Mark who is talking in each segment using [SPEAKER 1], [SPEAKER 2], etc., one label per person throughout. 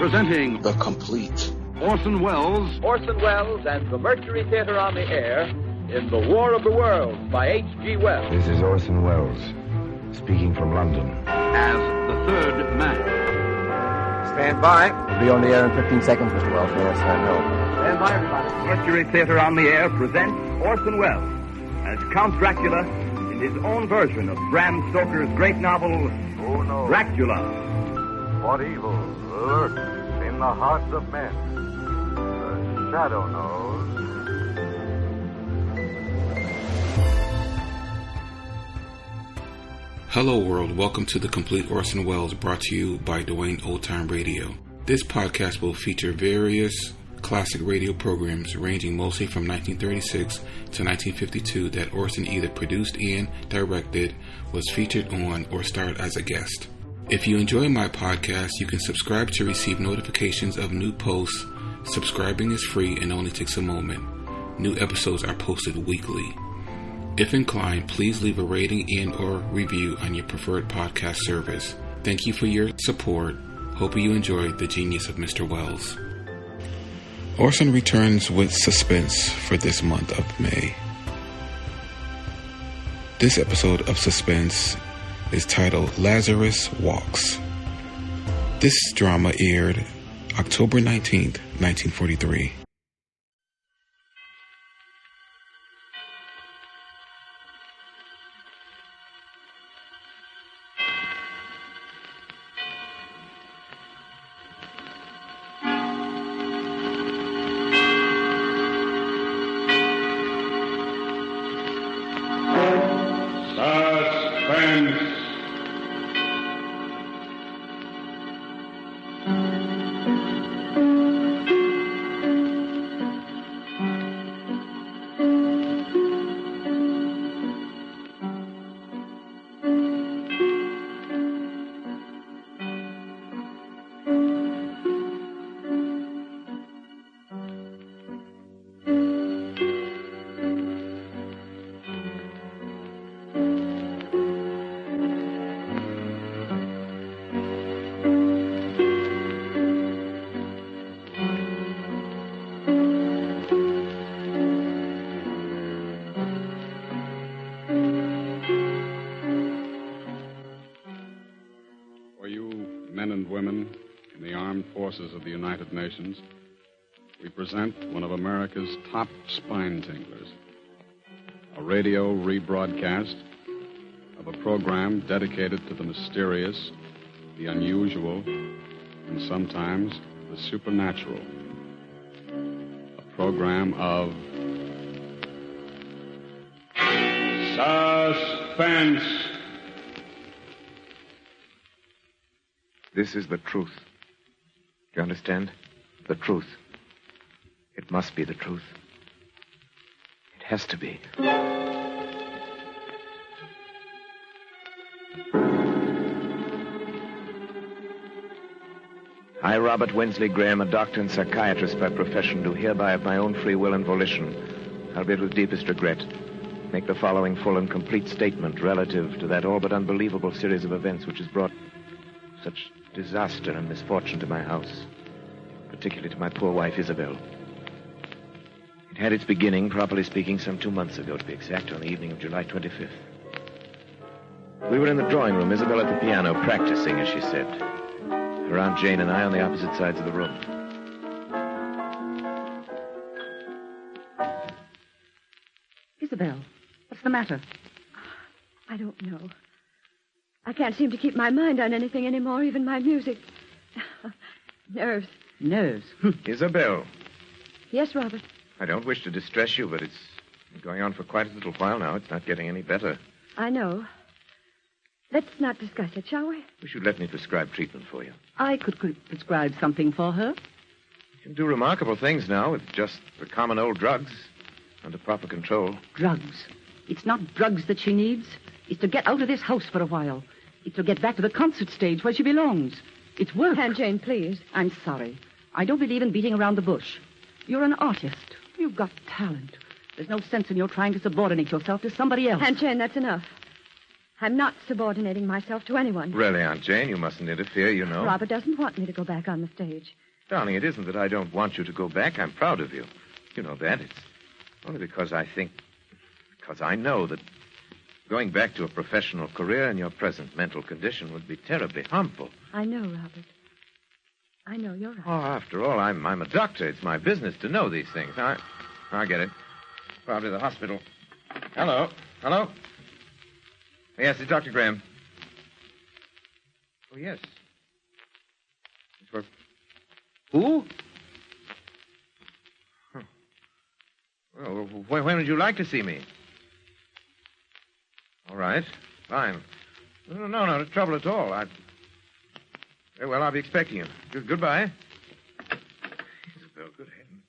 [SPEAKER 1] Presenting
[SPEAKER 2] The Complete.
[SPEAKER 1] Orson Welles
[SPEAKER 3] and the Mercury Theater on the Air in The War of the Worlds by H.G. Wells.
[SPEAKER 4] This is Orson Welles, speaking from London.
[SPEAKER 1] as the third man.
[SPEAKER 5] Stand by.
[SPEAKER 6] We'll be on the air in 15 seconds, Mr. Wells. May I stand help?
[SPEAKER 5] Stand by, everybody.
[SPEAKER 3] Mercury Theater on the Air presents Orson Welles as Count Dracula in his own version of Bram Stoker's great novel,
[SPEAKER 7] Who knows
[SPEAKER 3] Dracula.
[SPEAKER 7] what evil lurks in the hearts of men? The shadow knows.
[SPEAKER 2] Hello world, welcome to The Complete Orson Welles, brought to you by Dwayne Old Time Radio. This podcast will feature various classic radio programs ranging mostly from 1936 to 1952 that Orson either produced and directed, was featured on, or starred as a guest. If you enjoy my podcast, you can subscribe to receive notifications of new posts. Subscribing is free and only takes a moment. New episodes are posted weekly. If inclined, please leave a rating and or review on your preferred podcast service. Thank you for your support. Hope you enjoyed the genius of Mr. Welles. Orson returns with Suspense for this month of May. This episode of Suspense is titled Lazarus Walks. This drama aired October 19th, 1943.
[SPEAKER 1] Of the United Nations, we present one of America's top spine tinglers, a radio rebroadcast of a program dedicated to the mysterious, the unusual, and sometimes the supernatural. A program of Suspense.
[SPEAKER 5] This is the truth. Do you understand? The truth. It must be the truth. It has to be. I, Robert Wensley Graham, a doctor and psychiatrist by profession, do hereby of my own free will and volition, albeit with deepest regret, make the following full and complete statement relative to that all but unbelievable series of events which has brought such disaster and misfortune to my house, particularly to my poor wife, Isabel. It had its beginning, properly speaking, some 2 months ago, to be exact, on the evening of July 25th. We were in the drawing room, Isabel at the piano, practicing, as she said. Her Aunt Jane and I on the opposite sides of the room.
[SPEAKER 8] Isabel, what's the matter?
[SPEAKER 9] I don't know. I can't seem to keep my mind on anything anymore, even my music. Nerves.
[SPEAKER 8] Nerves?
[SPEAKER 5] Isabel.
[SPEAKER 9] Yes, Robert?
[SPEAKER 5] I don't wish to distress you, but it's been going on for quite a little while now. It's not getting any better.
[SPEAKER 9] I know. Let's not discuss it, shall we?
[SPEAKER 5] You should let me prescribe treatment for you.
[SPEAKER 8] I could prescribe something for her.
[SPEAKER 5] You can do remarkable things now with just the common old drugs under proper control.
[SPEAKER 8] Drugs? It's not drugs that she needs. It's to get out of this house for a while. It's to get back to the concert stage where she belongs. It's work.
[SPEAKER 9] Aunt Jane, please.
[SPEAKER 8] I'm sorry. I don't believe in beating around the bush. You're an artist. You've got talent. There's no sense in your trying to subordinate yourself to somebody else.
[SPEAKER 9] Aunt Jane, that's enough. I'm not subordinating myself to anyone.
[SPEAKER 5] Really, Aunt Jane, you mustn't interfere, you know.
[SPEAKER 9] Robert doesn't want me to go back on the stage.
[SPEAKER 5] Darling, it isn't that I don't want you to go back. I'm proud of you. You know that. It's only because I know that going back to a professional career in your present mental condition would be terribly harmful.
[SPEAKER 9] I know, Robert. I know, you're right.
[SPEAKER 5] Oh, after all, I'm a doctor. It's my business to know these things. I get it. Probably the hospital. Hello? Yes, it's Dr. Graham. Oh, yes. For who? Huh. Well, when would you like to see me? All right. Fine. No trouble at all. Very well, I'll be expecting you. Goodbye. Isabel, good heavens.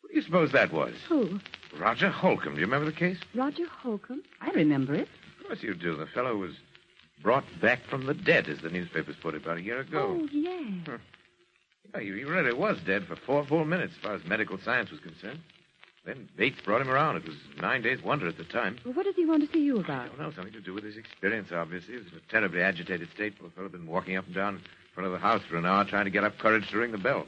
[SPEAKER 5] What do you suppose that was?
[SPEAKER 9] Who?
[SPEAKER 5] Roger Holcomb. Do you remember the case?
[SPEAKER 9] Roger Holcomb?
[SPEAKER 8] I remember it.
[SPEAKER 5] Of course you do. The fellow was brought back from the dead, as the newspapers put it, about a year ago.
[SPEAKER 9] Oh, yes.
[SPEAKER 5] Yeah, he really was dead for 4 full minutes, as far as medical science was concerned. Then Bates brought him around. It was 9 days' wonder at the time.
[SPEAKER 9] Well, what does he want to see you
[SPEAKER 5] I
[SPEAKER 9] about?
[SPEAKER 5] don't know. Something to do with his experience, obviously. He was in a terribly agitated state. The fellow had been walking up and down in front of the house for an hour trying to get up courage to ring the bell.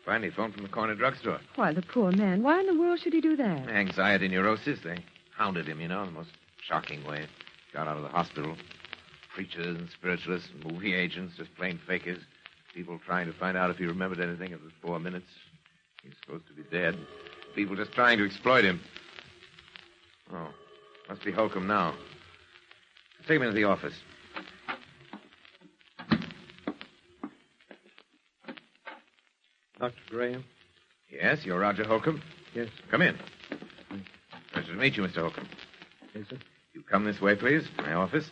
[SPEAKER 5] Finally, he phoned from the corner drugstore.
[SPEAKER 9] Why, the poor man. Why in the world should he do that?
[SPEAKER 5] Anxiety neurosis. They hounded him, in the most shocking way. Got out of the hospital. Preachers and spiritualists and movie agents, just plain fakers. People trying to find out if he remembered anything of the 4 minutes. He's supposed to be dead. People just trying to exploit him. Oh, must be Holcomb now. Take him into the office.
[SPEAKER 10] Dr. Graham?
[SPEAKER 5] Yes, you're Roger Holcomb?
[SPEAKER 10] Yes.
[SPEAKER 5] Come in. Pleasure to meet you, Mr. Holcomb.
[SPEAKER 10] Yes, sir.
[SPEAKER 5] You come this way, please. My office.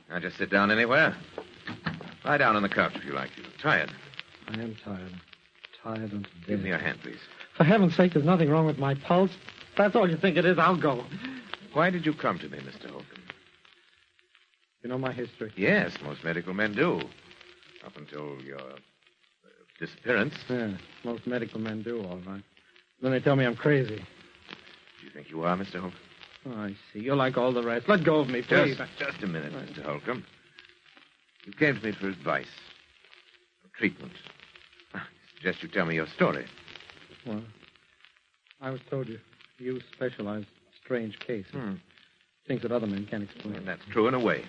[SPEAKER 5] Now, just sit down anywhere. Lie down on the couch if you like. You're tired.
[SPEAKER 10] I am tired. Tired unto death.
[SPEAKER 5] Give me your hand, please.
[SPEAKER 10] For heaven's sake, there's nothing wrong with my pulse. If that's all you think it is, I'll go.
[SPEAKER 5] Why did you come to me, Mr. Holcomb?
[SPEAKER 10] You know my history?
[SPEAKER 5] Yes, most medical men do. Up until your disappearance.
[SPEAKER 10] Yeah, most medical men do, all right. Then they tell me I'm crazy.
[SPEAKER 5] Do you think you are, Mr. Holcomb?
[SPEAKER 10] Oh, I see. You're like all the rest. Let go of me, please.
[SPEAKER 5] Just a minute, Mr. Holcomb. You came to me for advice. For treatment. I suggest you tell me your story.
[SPEAKER 10] Well, I was told you specialize in strange cases. Things that other men can't explain.
[SPEAKER 5] And that's true in a way.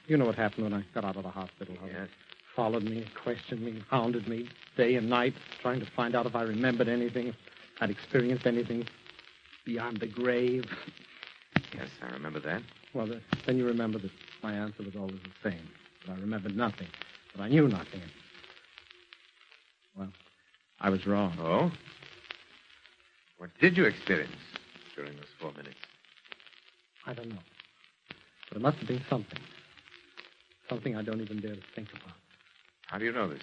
[SPEAKER 10] You know what happened when I got out of the hospital. How
[SPEAKER 5] Yes.
[SPEAKER 10] they followed me, questioned me, hounded me day and night, trying to find out if I remembered anything, if I'd experienced anything beyond the grave.
[SPEAKER 5] Yes, I remember that.
[SPEAKER 10] Well, then you remember that my answer was always the same. That I remembered nothing. That I knew nothing. Well, I was wrong.
[SPEAKER 5] Oh? What did you experience during those 4 minutes?
[SPEAKER 10] I don't know. But it must have been something. Something I don't even dare to think about.
[SPEAKER 5] How do you know this?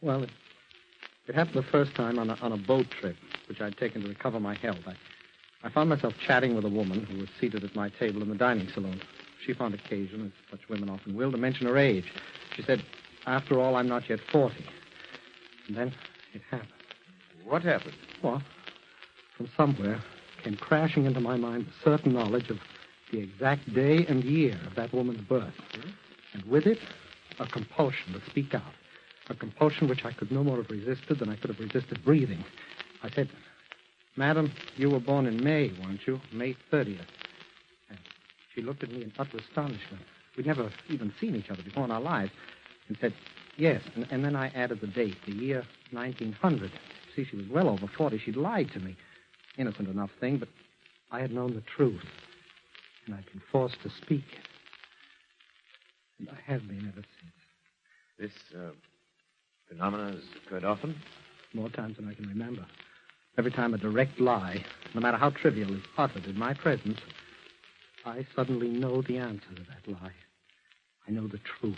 [SPEAKER 10] Well, it happened the first time on a boat trip, which I'd taken to recover my health. I found myself chatting with a woman who was seated at my table in the dining saloon. She found occasion, as such women often will, to mention her age. She said, after all, I'm not yet 40. And then it happened.
[SPEAKER 5] What happened?
[SPEAKER 10] Well, from somewhere came crashing into my mind the certain knowledge of the exact day and year of that woman's birth. And with it, a compulsion to speak out. A compulsion which I could no more have resisted than I could have resisted breathing. I said, Madam, you were born in May, weren't you? May 30th. And she looked at me in utter astonishment. We'd never even seen each other before in our lives. And said, yes. And then I added the date, the year 1900. See, she was well over 40. She'd lied to me. Innocent enough thing, but I had known the truth. And I'd been forced to speak. And I have been ever since.
[SPEAKER 5] This phenomenon has occurred often?
[SPEAKER 10] More times than I can remember. Every time a direct lie, no matter how trivial, is uttered in my presence, I suddenly know the answer to that lie. I know the truth.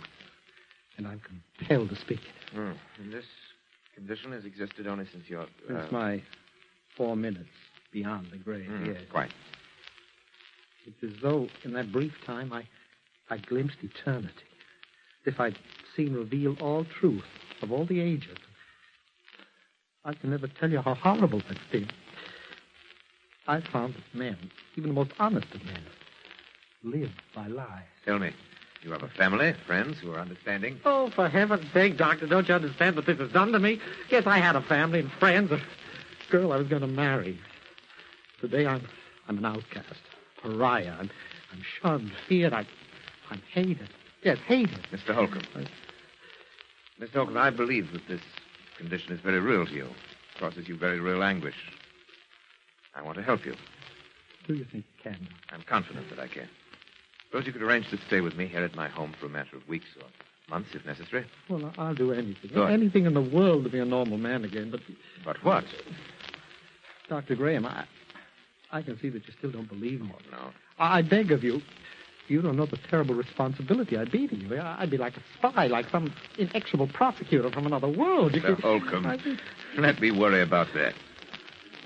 [SPEAKER 10] And I'm compelled to speak it.
[SPEAKER 5] And this condition has existed only since your...
[SPEAKER 10] Since my 4 minutes beyond the grave, yes.
[SPEAKER 5] Quite.
[SPEAKER 10] It's as though in that brief time I glimpsed eternity. As if I'd seen revealed all truth of all the ages. I can never tell you how horrible that's been. I found that men, even the most honest of men, live by lies.
[SPEAKER 5] Tell me, you have a family, friends who are understanding?
[SPEAKER 10] Oh, for heaven's sake, Doctor, don't you understand what this has done to me? Yes, I had a family and friends, a girl I was going to marry. Today I'm an outcast, pariah. I'm shunned, feared. I'm hated. Yes, hated.
[SPEAKER 5] Mr. Holcomb. Mr. Holcomb, I believe that this condition is very real to you. It causes you very real anguish. I want to help you.
[SPEAKER 10] Do you think you can?
[SPEAKER 5] I'm confident that I can. Suppose you could arrange to stay with me here at my home for a matter of weeks or months, if necessary.
[SPEAKER 10] Well, I'll do anything.
[SPEAKER 5] Good.
[SPEAKER 10] Anything in the world to be a normal man again, but...
[SPEAKER 5] But what?
[SPEAKER 10] Dr. Graham, I can see that you still don't believe me.
[SPEAKER 5] Oh, no.
[SPEAKER 10] I beg of you. You don't know the terrible responsibility I'd be to you. I'd be like a spy, like some inexorable prosecutor from another world.
[SPEAKER 5] Mr. Holcomb, let me worry about that.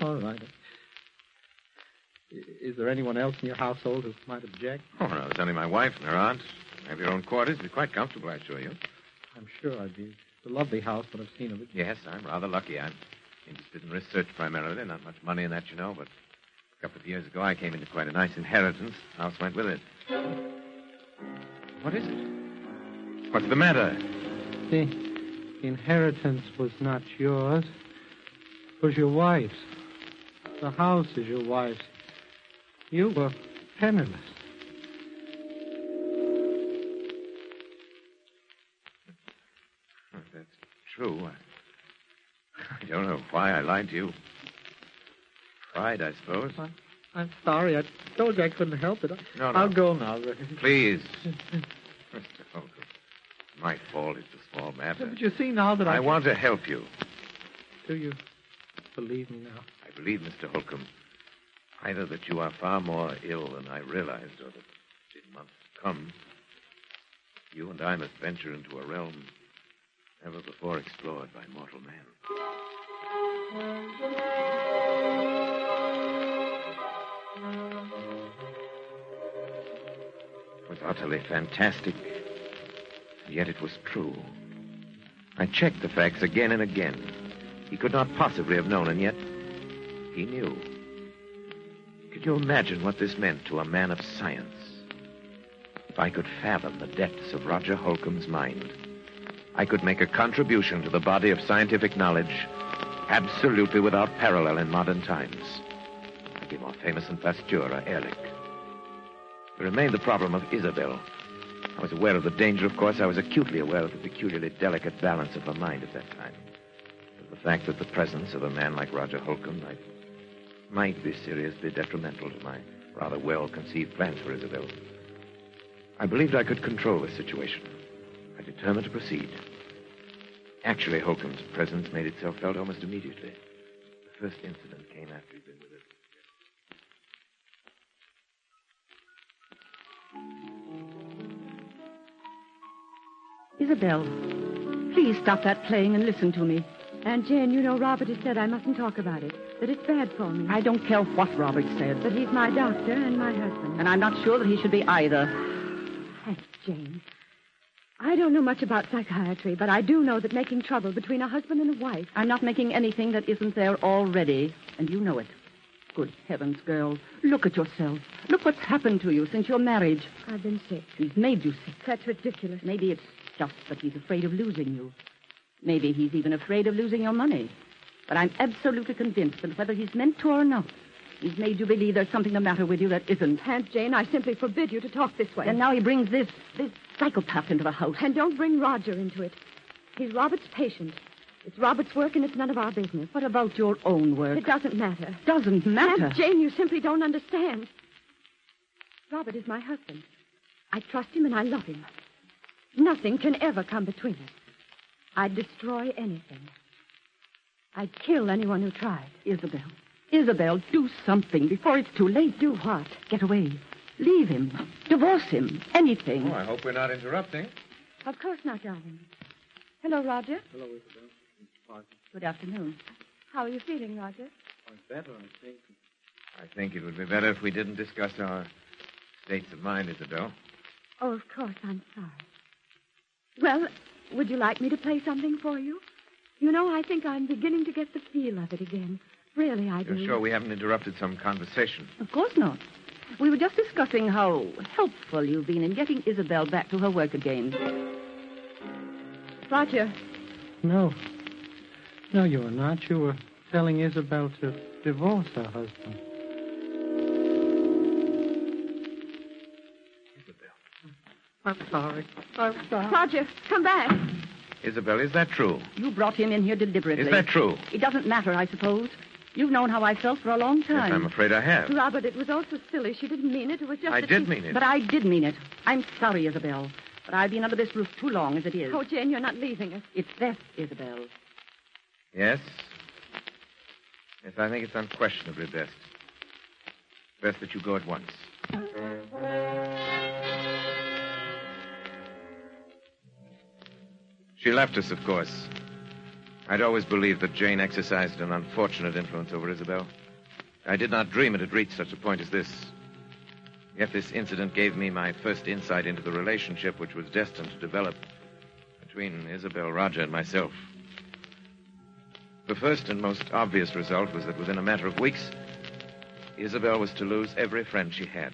[SPEAKER 10] All right. Is there anyone else in your household who might object?
[SPEAKER 5] Oh, no, there's only my wife and her aunt. You have your own quarters. It'd be quite comfortable, I assure you.
[SPEAKER 10] I'm sure I'd be. It's a lovely house, but I've seen of it.
[SPEAKER 5] Yes, I'm rather lucky. I'm interested in research primarily. Not much money in that, you know, but a couple of years ago I came into quite a nice inheritance. House went with it. What is it? What's the matter?
[SPEAKER 10] The inheritance was not yours. It was your wife's. The house is your wife's. You were penniless.
[SPEAKER 5] That's true. I don't know why I lied to you. Pride, I suppose.
[SPEAKER 10] I'm sorry. I told you I couldn't help it.
[SPEAKER 5] No.
[SPEAKER 10] I'll go now.
[SPEAKER 5] Please. Mr. Holcomb, my fault. It's a small matter.
[SPEAKER 10] But you see now that
[SPEAKER 5] I want to help you.
[SPEAKER 10] Do you believe me now?
[SPEAKER 5] I believe, Mr. Holcomb, either that you are far more ill than I realized, or that in months to come, you and I must venture into a realm never before explored by mortal man. It was utterly fantastic, and yet it was true. I checked the facts again and again. He could not possibly have known, and yet he knew. Could you imagine what this meant to a man of science? If I could fathom the depths of Roger Holcomb's mind, I could make a contribution to the body of scientific knowledge absolutely without parallel in modern times. I'd be more famous than Pasteur or Ehrlich. There remained the problem of Isabel. I was aware of the danger, of course. I was acutely aware of the peculiarly delicate balance of her mind at that time. The fact that the presence of a man like Roger Holcomb might be seriously detrimental to my rather well-conceived plans for Isabel. I believed I could control the situation. I determined to proceed. Actually, Holcomb's presence made itself felt almost immediately. The first incident came after he'd been with us.
[SPEAKER 8] Isabel, please stop that playing and listen to me.
[SPEAKER 9] Aunt Jane, you know Robert has said I mustn't talk about it, that it's bad for me.
[SPEAKER 8] I don't care what Robert said.
[SPEAKER 9] But he's my doctor and my husband.
[SPEAKER 8] And I'm not sure that he should be either.
[SPEAKER 9] Aunt Jane, I don't know much about psychiatry, but I do know that making trouble between a husband and a wife...
[SPEAKER 8] I'm not making anything that isn't there already, and you know it. Good heavens, girl. Look at yourself. Look what's happened to you since your marriage.
[SPEAKER 9] I've been sick.
[SPEAKER 8] He's made you sick.
[SPEAKER 9] That's ridiculous.
[SPEAKER 8] Maybe it's just that he's afraid of losing you. Maybe he's even afraid of losing your money. But I'm absolutely convinced that whether he's meant to or not, he's made you believe there's something the matter with you that isn't.
[SPEAKER 9] Aunt Jane, I simply forbid you to talk this way.
[SPEAKER 8] And now he brings this psychopath into the house.
[SPEAKER 9] And don't bring Roger into it. He's Robert's patient. It's Robert's work and it's none of our business.
[SPEAKER 8] What about your own work?
[SPEAKER 9] It doesn't matter.
[SPEAKER 8] Doesn't matter?
[SPEAKER 9] Aunt Jane, you simply don't understand. Robert is my husband. I trust him and I love him. Nothing can ever come between us. I'd destroy anything. I'd kill anyone who tried.
[SPEAKER 8] Isabel, do something before it's too late.
[SPEAKER 9] Do what?
[SPEAKER 8] Get away. Leave him. Divorce him. Anything.
[SPEAKER 5] Oh, I hope we're not interrupting.
[SPEAKER 9] Of course not, darling. Hello, Roger.
[SPEAKER 10] Hello, Isabel.
[SPEAKER 8] Good afternoon.
[SPEAKER 9] How are you feeling, Roger?
[SPEAKER 10] I'm better, I think.
[SPEAKER 5] I think it would be better if we didn't discuss our states of mind, Isabel.
[SPEAKER 9] Oh, of course, I'm sorry. Well, would you like me to play something for you? You know, I think I'm beginning to get the feel of it again. Really, I do.
[SPEAKER 5] You're sure we haven't interrupted some conversation?
[SPEAKER 8] Of course not. We were just discussing how helpful you've been in getting Isabel back to her work again.
[SPEAKER 9] Roger.
[SPEAKER 10] No. No, you were not. You were telling Isabel to divorce her husband.
[SPEAKER 5] Isabel.
[SPEAKER 10] I'm sorry. I'm sorry.
[SPEAKER 9] Roger, come back.
[SPEAKER 5] Isabel, is that true?
[SPEAKER 8] You brought him in here deliberately.
[SPEAKER 5] Is that true?
[SPEAKER 8] It doesn't matter, I suppose. You've known how I felt for a long time.
[SPEAKER 5] Yes, I'm afraid I have.
[SPEAKER 9] Robert, it was all so silly. She didn't mean it. It was just
[SPEAKER 5] I
[SPEAKER 9] that
[SPEAKER 5] did
[SPEAKER 9] she...
[SPEAKER 5] mean it.
[SPEAKER 8] But I did mean it. I'm sorry, Isabel. But I've been under this roof too long as it is.
[SPEAKER 9] Oh, Jane, you're not leaving us.
[SPEAKER 8] It's best, Isabel.
[SPEAKER 5] Yes? Yes, I think it's unquestionably best. Best that you go at once. She left us, of course. I'd always believed that Jane exercised an unfortunate influence over Isabel. I did not dream it had reached such a point as this. Yet this incident gave me my first insight into the relationship which was destined to develop between Isabel, Roger, and myself. The first and most obvious result was that within a matter of weeks, Isabel was to lose every friend she had.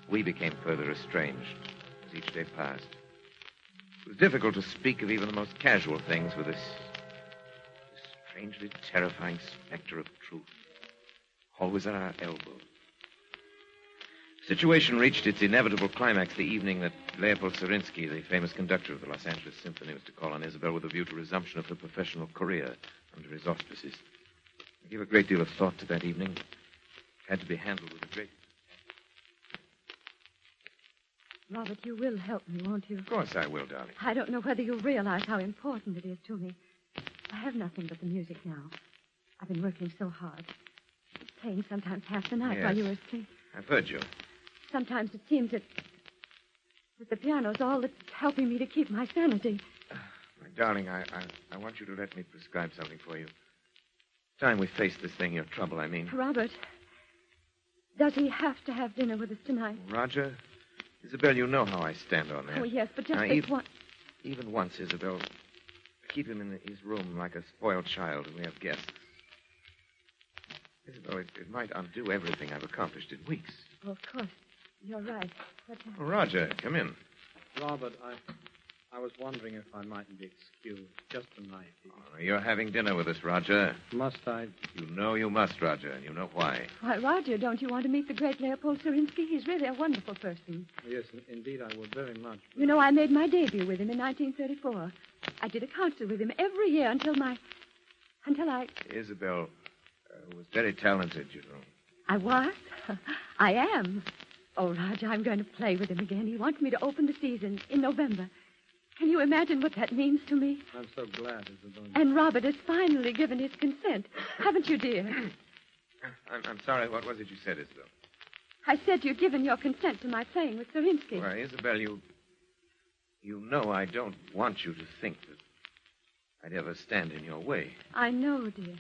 [SPEAKER 5] We became further estranged as each day passed. It was difficult to speak of even the most casual things with this strangely terrifying specter of truth always at our elbow. The situation reached its inevitable climax the evening that Leopold Serinsky, the famous conductor of the Los Angeles Symphony, was to call on Isabel with a view to resumption of her professional career under his auspices. I gave a great deal of thought to that evening. It had to be handled with a great...
[SPEAKER 9] Robert, you will help me, won't you?
[SPEAKER 5] Of course I will, darling.
[SPEAKER 9] I don't know whether you realize how important it is to me. I have nothing but the music now. I've been working so hard. Playing sometimes half the night while you were asleep.
[SPEAKER 5] I've heard you.
[SPEAKER 9] Sometimes it seems that the piano's all that's helping me to keep my sanity.
[SPEAKER 5] My darling, I want you to let me prescribe something for you. Time we face this thing, your trouble, I mean.
[SPEAKER 9] Robert, does he have to have dinner with us tonight?
[SPEAKER 5] Roger, Isabel, you know how I stand on that.
[SPEAKER 9] Oh, yes, but just
[SPEAKER 5] now,
[SPEAKER 9] this one...
[SPEAKER 5] Even once, Isabel, keep him in his room like a spoiled child when we have guests. Isabel, it might undo everything I've accomplished in weeks.
[SPEAKER 9] Oh, of course. You're right. But,
[SPEAKER 5] Oh, Roger, come in.
[SPEAKER 10] Robert, I was wondering if I mightn't be excused just tonight.
[SPEAKER 5] Oh, you're having dinner with us, Roger.
[SPEAKER 10] Must I?
[SPEAKER 5] You know you must, Roger, and you know why.
[SPEAKER 9] Why, Roger, don't you want to meet the great Leopold Serinsky? He's really a wonderful person.
[SPEAKER 10] Yes, indeed, I would very much.
[SPEAKER 9] You know, I made my debut with him in 1934. I did a concert with him every year until I...
[SPEAKER 5] Isabel was very talented, you know.
[SPEAKER 9] I was? I am. Oh, Roger, I'm going to play with him again. He wants me to open the season in November. Can you imagine what that means to me?
[SPEAKER 10] I'm so glad, Isabel.
[SPEAKER 9] And Robert has finally given his consent. Haven't you, dear?
[SPEAKER 5] I'm sorry. What was it you said, Isabel?
[SPEAKER 9] I said you'd given your consent to my playing with Serinsky.
[SPEAKER 5] Well, Isabel, you know I don't want you to think that I'd ever stand in your way.
[SPEAKER 9] I know, dear.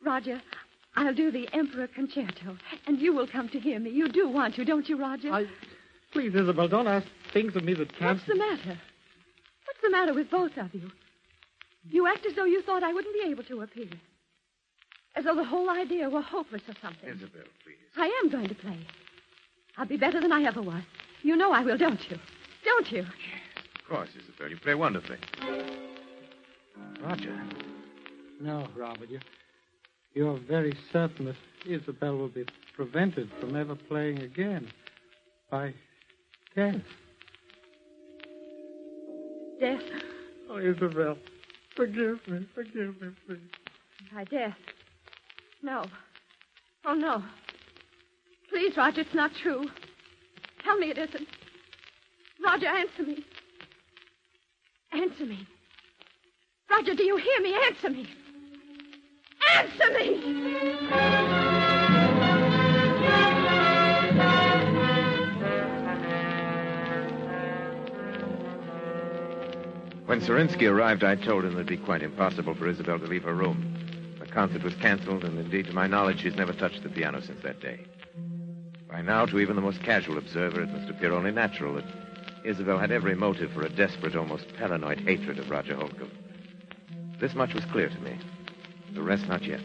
[SPEAKER 9] Roger, I'll do the Emperor Concerto, and you will come to hear me. You do want to, don't you, Roger?
[SPEAKER 10] Please, Isabel, don't ask things of me that can't...
[SPEAKER 9] What's the matter? What's the matter with both of you? You act as though you thought I wouldn't be able to appear. As though the whole idea were hopeless or something.
[SPEAKER 5] Isabel, please.
[SPEAKER 9] I am going to play. I'll be better than I ever was. You know I will, don't you? Don't you?
[SPEAKER 5] Yes, of course, Isabel. You play wonderfully. Roger.
[SPEAKER 10] No, Robert, you're very certain that Isabel will be prevented from ever playing again by death.
[SPEAKER 9] Death?
[SPEAKER 10] Oh, Isabel, forgive me, please.
[SPEAKER 9] By death? No. Oh, no. Please, Roger, it's not true. Tell me it isn't. Roger, answer me. Answer me. Roger, do you hear me? Answer me. Answer me!
[SPEAKER 5] When Serinsky arrived, I told him it would be quite impossible for Isabel to leave her room. The concert was canceled, and indeed, to my knowledge, she's never touched the piano since that day. By now, to even the most casual observer, it must appear only natural that Isabel had every motive for a desperate, almost paranoid hatred of Roger Holcomb. This much was clear to me. The rest, not yet.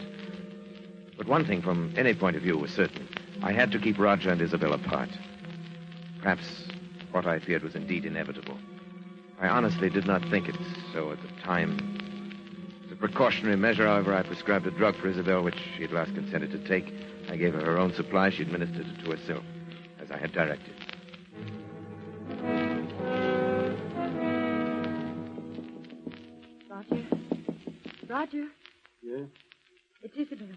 [SPEAKER 5] But one thing from any point of view was certain. I had to keep Roger and Isabel apart. Perhaps what I feared was indeed inevitable. I honestly did not think it so at the time. As a precautionary measure, however, I prescribed a drug for Isabel, which she at last consented to take. I gave her her own supply. She administered it to herself, as I had directed.
[SPEAKER 9] Roger? Roger?
[SPEAKER 10] Yeah?
[SPEAKER 9] It's Isabel.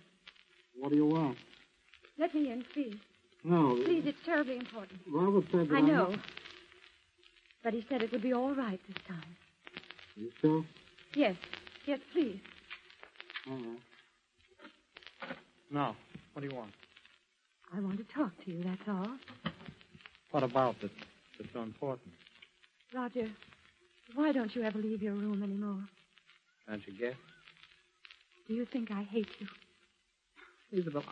[SPEAKER 10] What do you want?
[SPEAKER 9] Let me in, please.
[SPEAKER 10] No.
[SPEAKER 9] Please, it's terribly important.
[SPEAKER 10] Robert said that
[SPEAKER 9] I know. But he said it would be all right this time.
[SPEAKER 10] You sure?
[SPEAKER 9] Yes. Yes, please.
[SPEAKER 10] All right. Now, what do you want?
[SPEAKER 9] I want to talk to you, that's all.
[SPEAKER 10] What about it that's so important?
[SPEAKER 9] Roger, why don't you ever leave your room anymore?
[SPEAKER 10] Can't you guess?
[SPEAKER 9] Do you think I hate you?
[SPEAKER 10] Isabel,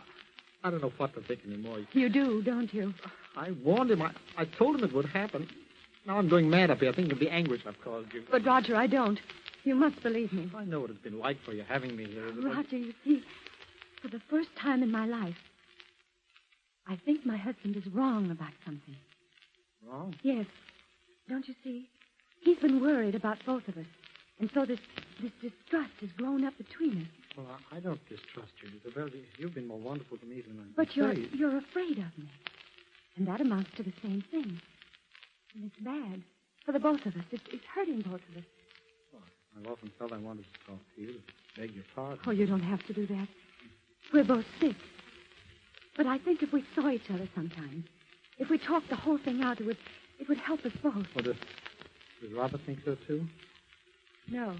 [SPEAKER 10] I don't know what to think anymore.
[SPEAKER 9] You do, don't you?
[SPEAKER 10] I warned him. I told him it would happen. Now I'm going mad up here, thinking of the anguish I've caused you.
[SPEAKER 9] But, Roger, I don't. You must believe me.
[SPEAKER 10] I know what it's been like for you having me here. Isabel.
[SPEAKER 9] Roger, you see, for the first time in my life, I think my husband is wrong about something.
[SPEAKER 10] Wrong?
[SPEAKER 9] Yes. Don't you see? He's been worried about both of us. And so this distrust has grown up between us.
[SPEAKER 10] Well, I don't distrust you, Isabel. You've been more wonderful to me than I
[SPEAKER 9] But you're
[SPEAKER 10] say.
[SPEAKER 9] you're afraid of me. And that amounts to the same thing. And it's bad. For the both of us. It's hurting both of us.
[SPEAKER 10] Well, I've often felt I wanted to talk to you, beg your pardon.
[SPEAKER 9] Oh, you don't have to do that. We're both sick. But I think if we saw each other sometime, if we talked the whole thing out, it would help us both.
[SPEAKER 10] Well, does Robert think so, too?
[SPEAKER 9] No.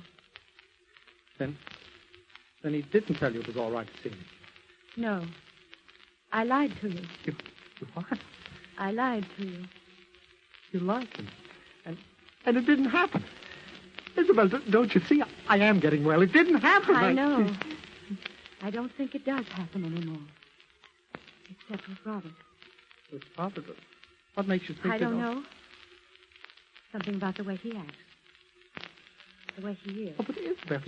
[SPEAKER 10] Then he didn't tell you it was all right to see me.
[SPEAKER 9] No. I lied to you.
[SPEAKER 10] You what?
[SPEAKER 9] I lied to you.
[SPEAKER 10] You lied to me. And it didn't happen. Isabel, don't you see? I am getting well. It didn't happen.
[SPEAKER 9] I know. I don't think it does happen anymore. Except with Robert.
[SPEAKER 10] With Robert? What makes you think
[SPEAKER 9] I don't know. Something about the way he acts. The way he is.
[SPEAKER 10] Oh, but Isabel,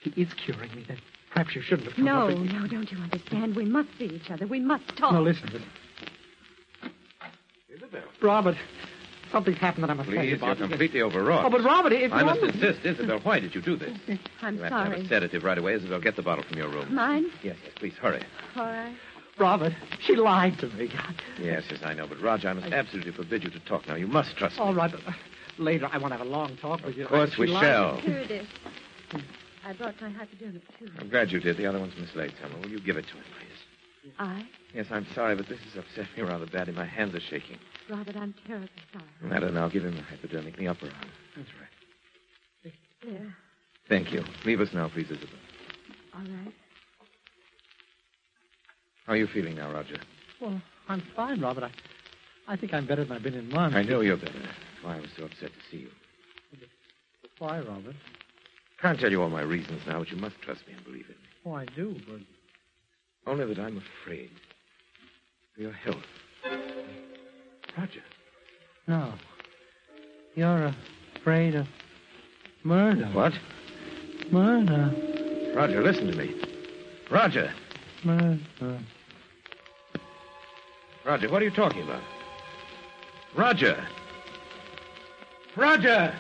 [SPEAKER 10] he is curing me then. Perhaps you shouldn't have come up with...
[SPEAKER 9] No, don't you understand? We must see each other. We must talk.
[SPEAKER 10] No, listen.
[SPEAKER 5] Isabel.
[SPEAKER 10] Robert, something's happened that I must tell you
[SPEAKER 5] Please,
[SPEAKER 10] about.
[SPEAKER 5] you're completely overwrought.
[SPEAKER 10] Oh, but Robert, if
[SPEAKER 5] I
[SPEAKER 10] you
[SPEAKER 5] must
[SPEAKER 10] want...
[SPEAKER 5] insist. Isabel, why did you do this?
[SPEAKER 9] I'm
[SPEAKER 5] You have to have
[SPEAKER 9] sorry.
[SPEAKER 5] a sedative right away. Isabel, get the bottle from your room.
[SPEAKER 9] Mine?
[SPEAKER 5] Yes, please, hurry.
[SPEAKER 9] All right.
[SPEAKER 10] Robert, she lied to me.
[SPEAKER 5] Yes, I know. But, Roger, I must absolutely forbid you to talk now. You must trust me.
[SPEAKER 10] All right, but later I want to have a long talk with you.
[SPEAKER 5] Of course we shall.
[SPEAKER 9] Here it is. I brought my hypodermic, too.
[SPEAKER 5] I'm glad you did. The other one's mislaid, Selma. Will you give it to him, please?
[SPEAKER 9] I?
[SPEAKER 5] Yes, I'm sorry, but this has upset me rather badly. My hands are shaking.
[SPEAKER 9] Robert, I'm terribly sorry.
[SPEAKER 5] No matter now. Give him the hypodermic in the upper arm. That's right.
[SPEAKER 9] There.
[SPEAKER 5] Thank you. Leave us now, please, Isabel.
[SPEAKER 9] All right.
[SPEAKER 5] How are you feeling now, Roger?
[SPEAKER 10] Well, I'm fine, Robert. I think I'm better than I've been in months.
[SPEAKER 5] I know you're better. That's why I was so upset to see you.
[SPEAKER 10] Why, Robert?
[SPEAKER 5] Can't tell you all my reasons now, but you must trust me and believe in me.
[SPEAKER 10] Oh, I do, but...
[SPEAKER 5] Only that I'm afraid for your health. Roger.
[SPEAKER 10] No. You're afraid of murder.
[SPEAKER 5] What?
[SPEAKER 10] Murder.
[SPEAKER 5] Roger, listen to me. Roger.
[SPEAKER 10] Murder.
[SPEAKER 5] Roger, what are you talking about? Roger. Roger!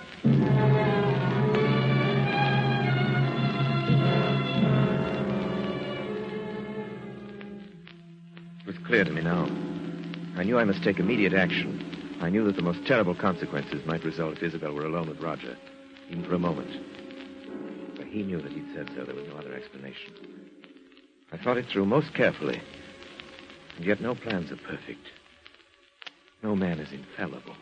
[SPEAKER 5] It was clear to me now. I knew I must take immediate action. I knew that the most terrible consequences might result if Isabel were alone with Roger, even for a moment. But he knew that he'd said so. There was no other explanation. I thought it through most carefully. And yet no plans are perfect. No man is infallible.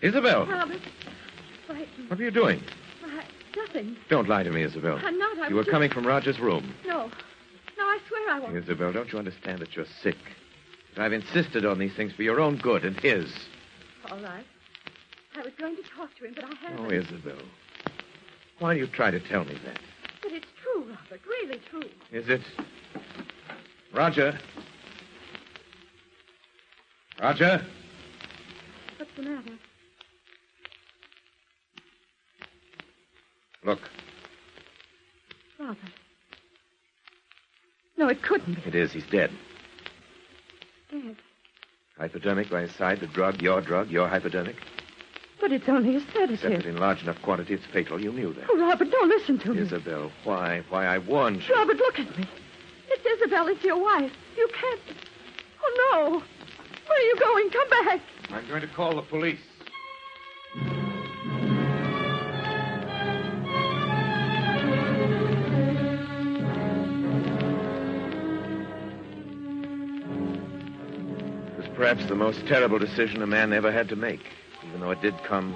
[SPEAKER 5] Isabel!
[SPEAKER 9] Robert, frightened.
[SPEAKER 5] What are you doing?
[SPEAKER 9] Nothing.
[SPEAKER 5] Don't lie to me, Isabel.
[SPEAKER 9] I'm not.
[SPEAKER 5] You were coming from Roger's room.
[SPEAKER 9] No. No, I swear I won't.
[SPEAKER 5] Isabel, don't you understand that you're sick? That I've insisted on these things for your own good and his.
[SPEAKER 9] All right. I was going to talk to him, but I haven't.
[SPEAKER 5] Oh, Isabel. Why do you try to tell me that?
[SPEAKER 9] But it's true, Robert. Really true.
[SPEAKER 5] Is it? Roger? Roger?
[SPEAKER 9] What's the matter?
[SPEAKER 5] Look.
[SPEAKER 9] Robert. No, it couldn't be.
[SPEAKER 5] It is. He's dead.
[SPEAKER 9] Dead.
[SPEAKER 5] Hypodermic by his side, the drug, your hypodermic.
[SPEAKER 9] But it's only a sedative.
[SPEAKER 5] Except that in large enough quantity, it's fatal. You knew that.
[SPEAKER 9] Oh, Robert, don't listen to me.
[SPEAKER 5] Isabel, why? Why, I warned you.
[SPEAKER 9] Robert, look at me. It's Isabel. It's your wife. You can't... Oh, no. Where are you going? Come back.
[SPEAKER 5] I'm going to call the police. It was perhaps the most terrible decision a man ever had to make, even though it did come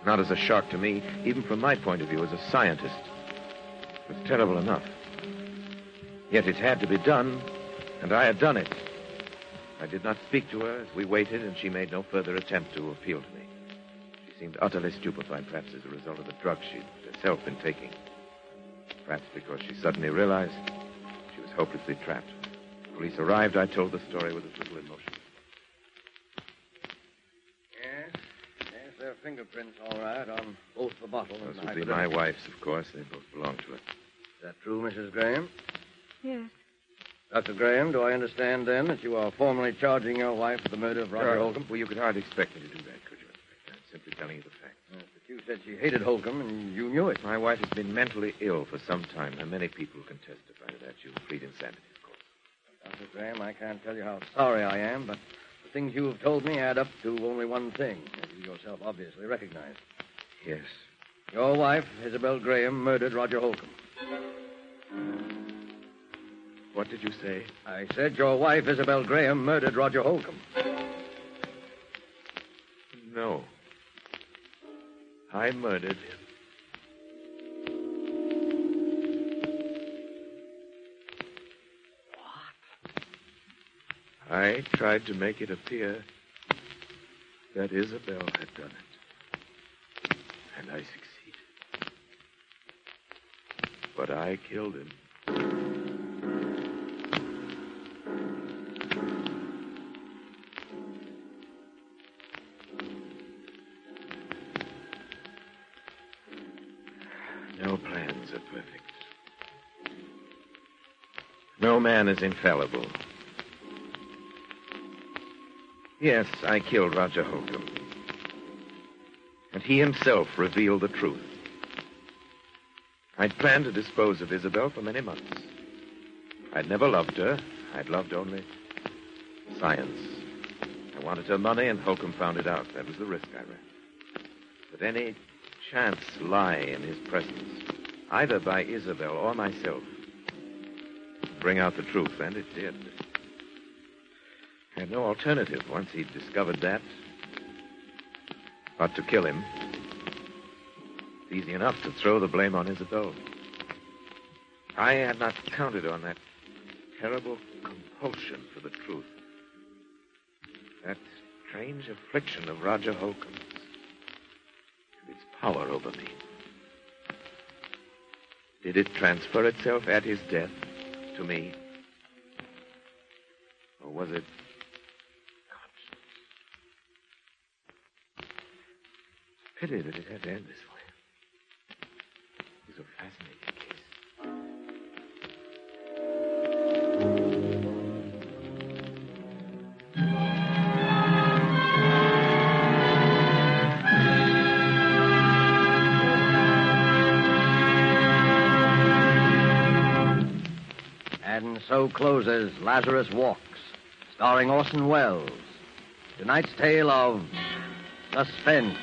[SPEAKER 5] not as a shock to me, even from my point of view as a scientist. It was terrible enough. Yet it had to be done, and I had done it. I did not speak to her as we waited, and she made no further attempt to appeal to me. She seemed utterly stupefied, perhaps as a result of the drugs she'd herself been taking. Perhaps because she suddenly realized she was hopelessly trapped. When police arrived, I told the story with as little emotion.
[SPEAKER 11] Yes, there are fingerprints, all right, on both the bottle and the
[SPEAKER 5] Those would be
[SPEAKER 11] hypodermic.
[SPEAKER 5] my wife's, of course. They both belong to her.
[SPEAKER 11] Is that true, Mrs. Graham?
[SPEAKER 9] Yes.
[SPEAKER 11] Dr. Graham, do I understand, then, that you are formally charging your wife with the murder of Roger Holcomb?
[SPEAKER 5] Well, you could hardly expect me to do that, could you, Inspector? I'm simply telling you the facts.
[SPEAKER 11] Yes, but you said she hated Holcomb, and you knew it.
[SPEAKER 5] My wife has been mentally ill for some time. Now, many people can testify to that. You plead insanity, of course.
[SPEAKER 11] Dr. Graham, I can't tell you how sorry I am, but the things you have told me add up to only one thing, as you yourself obviously recognize.
[SPEAKER 5] Yes.
[SPEAKER 11] Your wife, Isabel Graham, murdered Roger Holcomb.
[SPEAKER 5] What did you say?
[SPEAKER 11] I said your wife, Isabel Graham, murdered Roger Holcomb.
[SPEAKER 5] No. I murdered him. What? I tried to make it appear that Isabel had done it. And I succeeded. But I killed him. No plans are perfect. No man is infallible. Yes, I killed Roger Holcomb. And he himself revealed the truth. I'd planned to dispose of Isabel for many months. I'd never loved her. I'd loved only science. I wanted her money, and Holcomb found it out. That was the risk I ran. But any chance lie in his presence, either by Isabel or myself, to bring out the truth, and it did. I had no alternative once he'd discovered that but to kill him. It's easy enough to throw the blame on Isabel. I had not counted on that terrible compulsion for the truth. That strange affliction of Roger Holcomb's. Its power over me. Did it transfer itself at his death to me? Or was it conscious? It's a pity that it had to end this way. It was a fascinating case.
[SPEAKER 11] And so closes Lazarus Walks, starring Orson Welles. Tonight's tale of Suspense.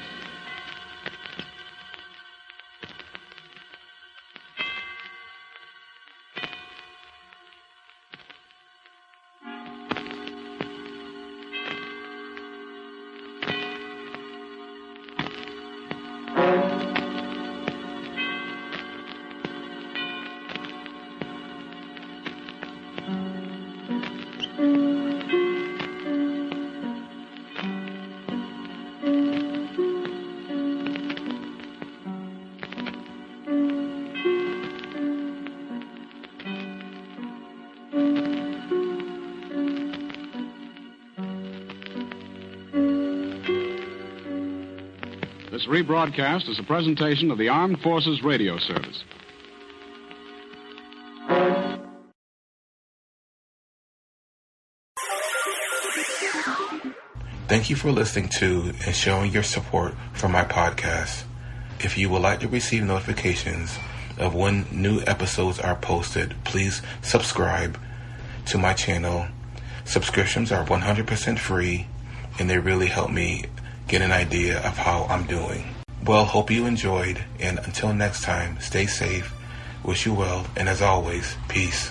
[SPEAKER 1] This rebroadcast is a presentation of the Armed Forces Radio Service.
[SPEAKER 2] Thank you for listening to and showing your support for my podcast. If you would like to receive notifications of when new episodes are posted, please subscribe to my channel. Subscriptions are 100% free, and they really help me get an idea of how I'm doing. Well, hope you enjoyed, and until next time, stay safe, wish you well, and as always, peace.